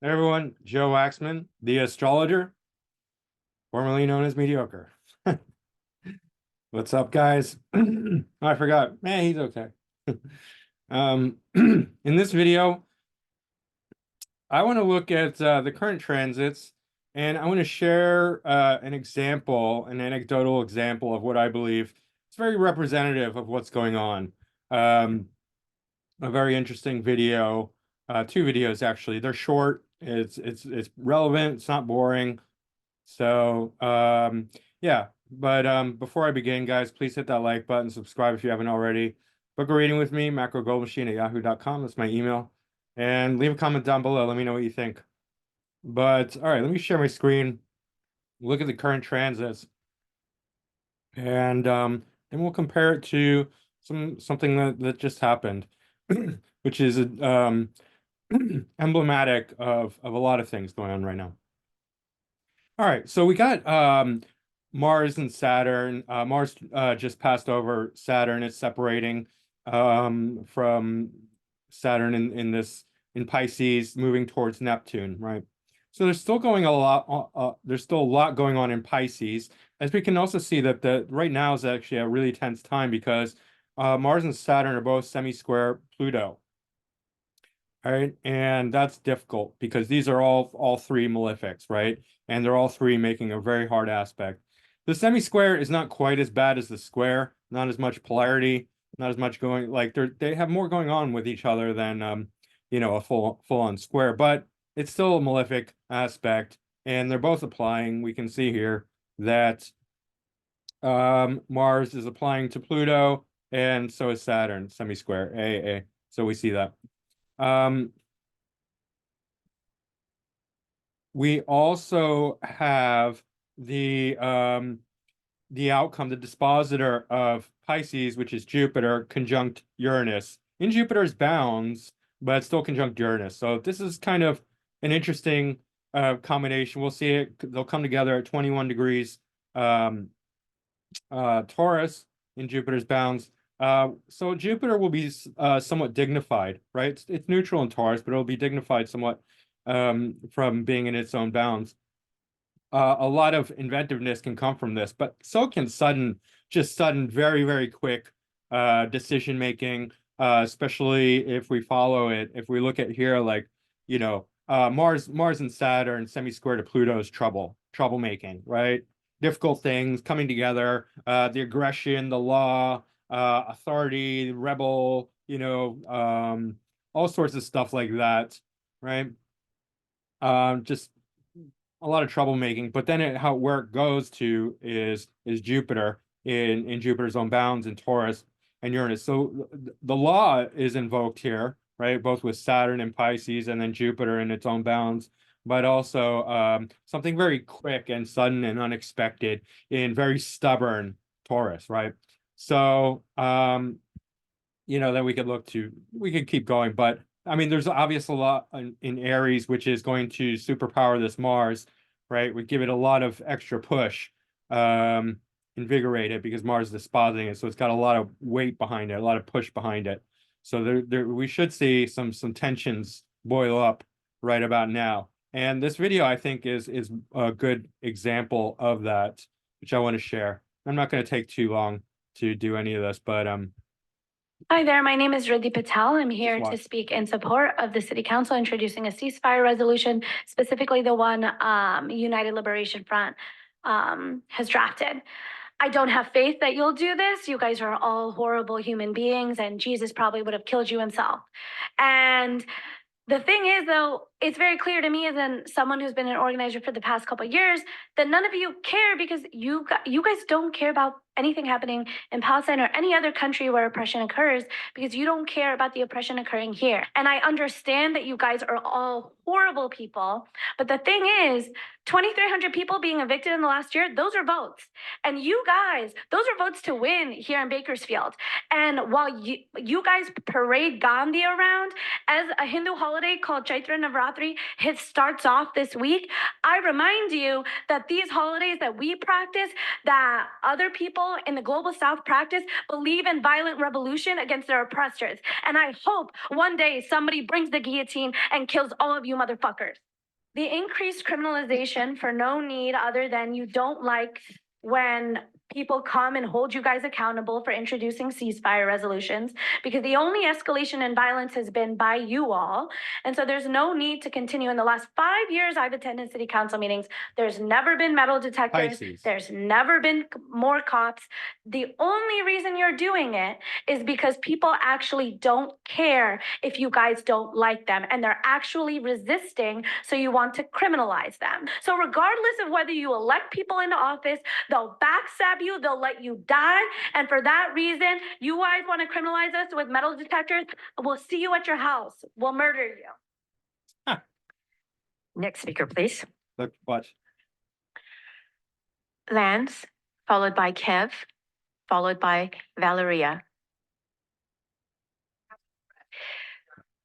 Hey everyone, Joe Waxman, the astrologer, formerly known as Mediocre. What's up, guys? I forgot. Man, he's okay. In this video, I want to look at the current transits, and I want to share an example, an anecdotal example of what I believe is very representative of what's going on. A very interesting video, two videos actually. They're short. It's relevant. It's not boring. So, yeah, but before I begin, guys, please hit that like button, subscribe if you haven't already. Book a reading with me, macrogoldmachine@yahoo.com. That's my email. And leave a comment down below. Let me know what you think. But all right, let me share my screen, look at the current transits, and then we'll compare it to something that just happened, which is emblematic of a lot of things going on right now. All right, so we got Mars and Saturn. Mars just passed over Saturn. It's separating from Saturn in Pisces, moving towards Neptune, right? So there's still going a lot. There's still a lot going on in Pisces, as we can also see that the right now is actually a really tense time because Mars and Saturn are both semi-square Pluto. All right, and that's difficult because these are all three malefics, right? And they're all three making a very hard aspect. The semi-square is not quite as bad as the square, not as much polarity, not as much going like they have more going on with each other than a full-on square, but it's still a malefic aspect, and they're both applying. We can see here that Mars is applying to Pluto, and so is Saturn, semi-square, A. So we see that. We also have the outcome, the dispositor of Pisces, which is Jupiter, conjunct Uranus in Jupiter's bounds, but still conjunct Uranus. So this is kind of an interesting combination. We'll see it. They'll come together at 21 degrees Taurus in Jupiter's bounds. So Jupiter will be somewhat dignified, right? It's neutral in Taurus, but it'll be dignified somewhat from being in its own bounds. A lot of inventiveness can come from this, but so can sudden, very, very quick decision making, especially if we follow it. If we look at here, like, Mars and Saturn semi-square to Pluto's troublemaking, right? Difficult things coming together, the aggression, the law, authority, rebel, all sorts of stuff like that, right? Just a lot of troublemaking. But then where it goes to is Jupiter in Jupiter's own bounds in Taurus and Uranus. So the law is invoked here, right? Both with Saturn and Pisces, and then Jupiter in its own bounds, but also something very quick and sudden and unexpected in very stubborn Taurus, right? So then we could keep going, but I mean, there's obvious a lot in Aries, which is going to superpower this Mars, right? We give it a lot of extra push, invigorate it because Mars is dispositing it, so it's got a lot of weight behind it, a lot of push behind it. So we should see some tensions boil up right about now. And this video, I think, is a good example of that, which I want to share. I'm not going to take too long to do any of this, but Hi there, my name is Riddhi Patel. I'm here to speak in support of the City Council introducing a ceasefire resolution, specifically the one United Liberation Front has drafted. I don't have faith that you'll do this. You guys are all horrible human beings, and Jesus probably would have killed you himself. And the thing is, though, it's very clear to me as someone who's been an organizer for the past couple of years that none of you care because you guys don't care about anything happening in Palestine or any other country where oppression occurs because you don't care about the oppression occurring here. And I understand that you guys are all horrible people, but the thing is, 2,300 people being evicted in the last year, those are votes. And you guys, those are votes to win here in Bakersfield. And while you guys parade Gandhi around as a Hindu holiday called Chaitra Navratri starts off this week, I remind you that these holidays that we practice, that other people in the global south practice, believe in violent revolution against their oppressors. And I hope one day somebody brings the guillotine and kills all of you motherfuckers. The increased criminalization for no need other than you don't like when people come and hold you guys accountable for introducing ceasefire resolutions, because the only escalation in violence has been by you all. And so there's no need to continue. In the last 5 years I've attended city council meetings, there's never been metal detectors. Pisces. There's never been more cops. The only reason you're doing it is because people actually don't care if you guys don't like them, and they're actually resisting, so you want to criminalize them. So regardless of whether you elect people into office, they'll backstab you, they'll let you die, and for that reason, you guys want to criminalize us with metal detectors? We'll see you at your house. We'll murder you. Huh. Next speaker, please. Look, watch. Lance, followed by Kev, followed by Valeria.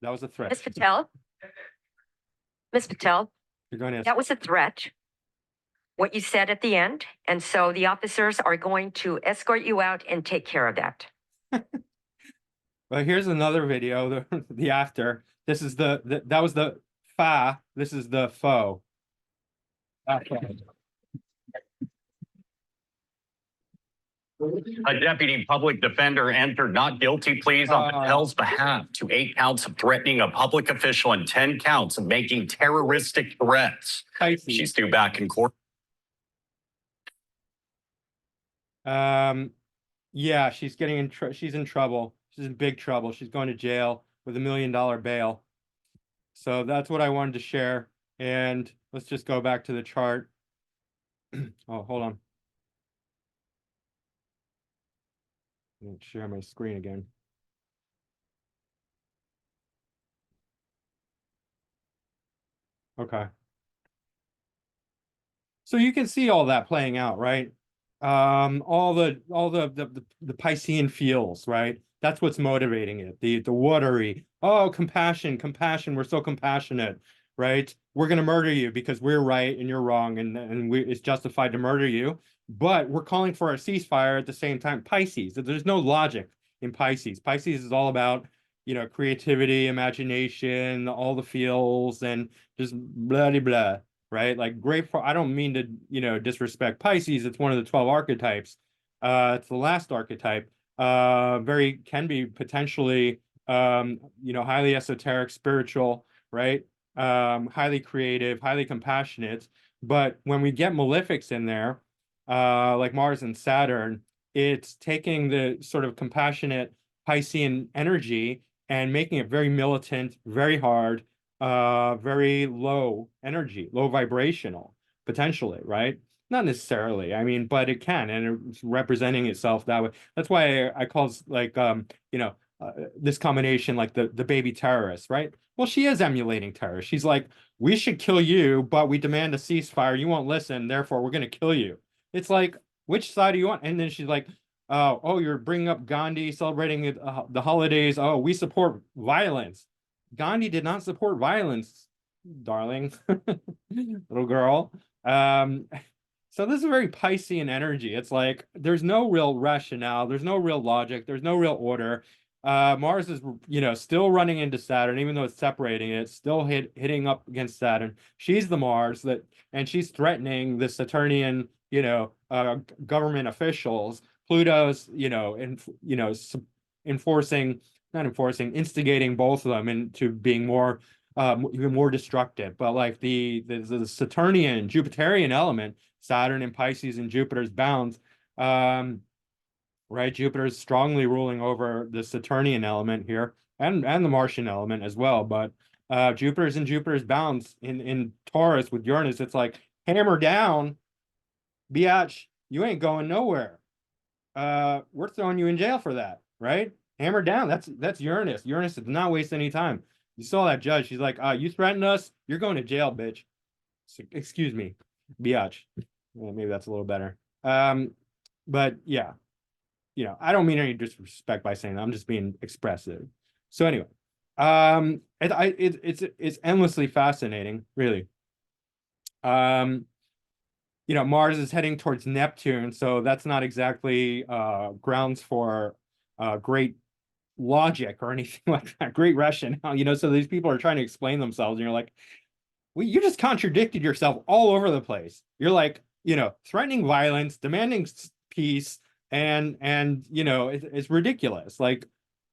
That was a threat. Ms. Patel? Ms. Patel, You're going to that was a threat, what you said at the end. And so the officers are going to escort you out and take care of that. Well, here's another video, the after. This is that was the fa. This is the faux. Okay. A deputy public defender entered not guilty pleas on Patel's behalf to 8 counts of threatening a public official and 10 counts of making terroristic threats. She's due back in court. Yeah, she's getting in she's in trouble. She's in big trouble. She's going to jail with $1 million bail. So that's what I wanted to share. And let's just go back to the chart. Oh, hold on. Let's share my screen again. Okay. So you can see all that playing out, right? All the Piscean feels, right? That's what's motivating it. The watery, oh, compassion, we're so compassionate, right? We're gonna murder you because we're right and you're wrong, and it's justified to murder you. But we're calling for a ceasefire at the same time. Pisces, there's no logic in Pisces. Pisces is all about, creativity, imagination, all the feels, and just blah blah blah. Right, like great for, I don't mean to disrespect Pisces. It's one of the 12 archetypes. It's the last archetype. Very can be potentially highly esoteric, spiritual, right? Highly creative, highly compassionate. But when we get malefics in there, like Mars and Saturn, it's taking the sort of compassionate Piscean energy and making it very militant, very hard, very low energy, low vibrational, potentially, right? Not necessarily, I mean, but it can, and it's representing itself that way. That's why I call like this combination like the baby terrorist, right? Well, she is emulating terror. She's like, we should kill you, but we demand a ceasefire. You won't listen, therefore we're going to kill you. It's like, which side do you want? And then she's like, oh, you're bringing up Gandhi, celebrating the holidays. Oh, we support violence. Gandhi did not support violence, darling, little girl. So this is a very Piscean energy. It's like there's no real rationale, there's no real logic, there's no real order. Mars is, still running into Saturn, even though it's separating it, it's still hitting up against Saturn. She's the Mars and she's threatening the Saturnian, government officials. Pluto's, instigating both of them into being more, even more destructive. But like the Saturnian, Jupiterian element, Saturn and Pisces and Jupiter's bounds, right? Jupiter's strongly ruling over the Saturnian element here, and the Martian element as well. But Jupiter's in Jupiter's bounds in Taurus with Uranus. It's like hammer down, biatch. You ain't going nowhere. We're throwing you in jail for that, right? Hammer down. That's Uranus. Uranus does not waste any time. You saw that judge. She's like, you threatened us. You're going to jail, bitch. So, excuse me, biatch. Well, maybe that's a little better. But yeah, I don't mean any disrespect by saying that. I'm just being expressive. So anyway, it's endlessly fascinating, really. Mars is heading towards Neptune, so that's not exactly grounds for great logic or anything like that, great rationale. So these people are trying to explain themselves, and you're like, you just contradicted yourself all over the place. You're like, threatening violence, demanding peace, and it's ridiculous. Like,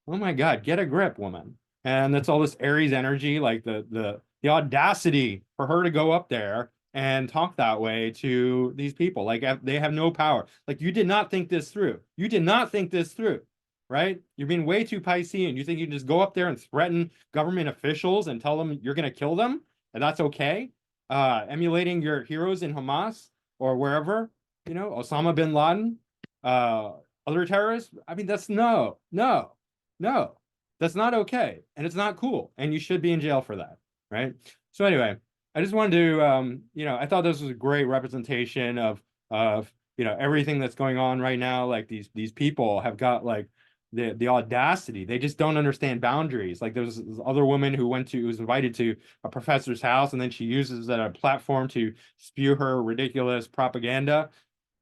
oh my God, get a grip, woman. And that's all this Aries energy, like the audacity for her to go up there and talk that way to these people. Like they have no power. Like you did not think this through. You did not think this through, right? You're being way too Piscean. You think you can just go up there and threaten government officials and tell them you're going to kill them, and that's okay? Emulating your heroes in Hamas or wherever, Osama bin Laden, other terrorists. I mean, that's no. That's not okay, and it's not cool, and you should be in jail for that, right? So anyway, I just wanted to, I thought this was a great representation of everything that's going on right now. Like these people have got like the audacity. They just don't understand boundaries. Like there's this other woman who was invited to a professor's house, and then she uses that a platform to spew her ridiculous propaganda,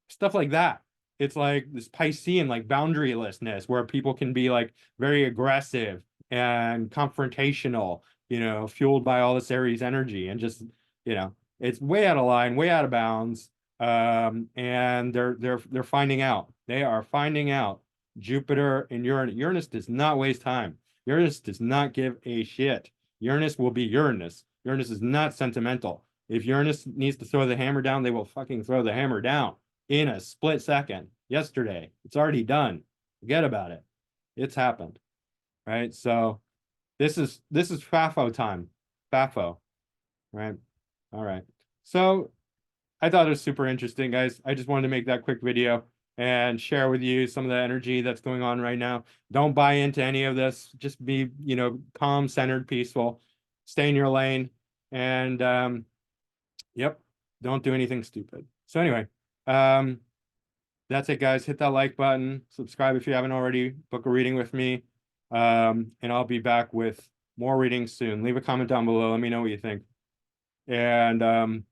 stuff like that. It's like this Piscean, like boundarylessness, where people can be like very aggressive and confrontational, fueled by all this Aries energy, and just, it's way out of line, way out of bounds. And they're finding out. They are finding out. Jupiter and Uranus does not waste time. Uranus does not give a shit. Uranus will be Uranus. Uranus is not sentimental. If Uranus needs to throw the hammer down, they will fucking throw the hammer down in a split second. Yesterday, it's already done. Forget about it. It's happened, right? So this is FAFO time. FAFO, right? All right. So I thought it was super interesting, guys. I just wanted to make that quick video and share with you some of the energy that's going on right now. Don't buy into any of this. Just be, calm, centered, peaceful. Stay in your lane, and yep, don't do anything stupid. So anyway, that's it, guys. Hit that like button, subscribe if you haven't already, book a reading with me, and I'll be back with more readings soon. Leave a comment down below. Let me know what you think. And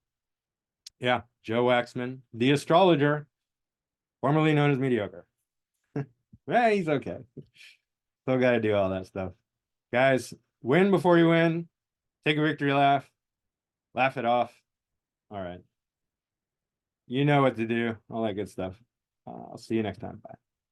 yeah, Joe Waxman, the astrologer, formerly known as Mediocre. Yeah, he's okay. Still got to do all that stuff. Guys, win before you win. Take a victory laugh. Laugh it off. All right. You know what to do. All that good stuff. I'll see you next time. Bye.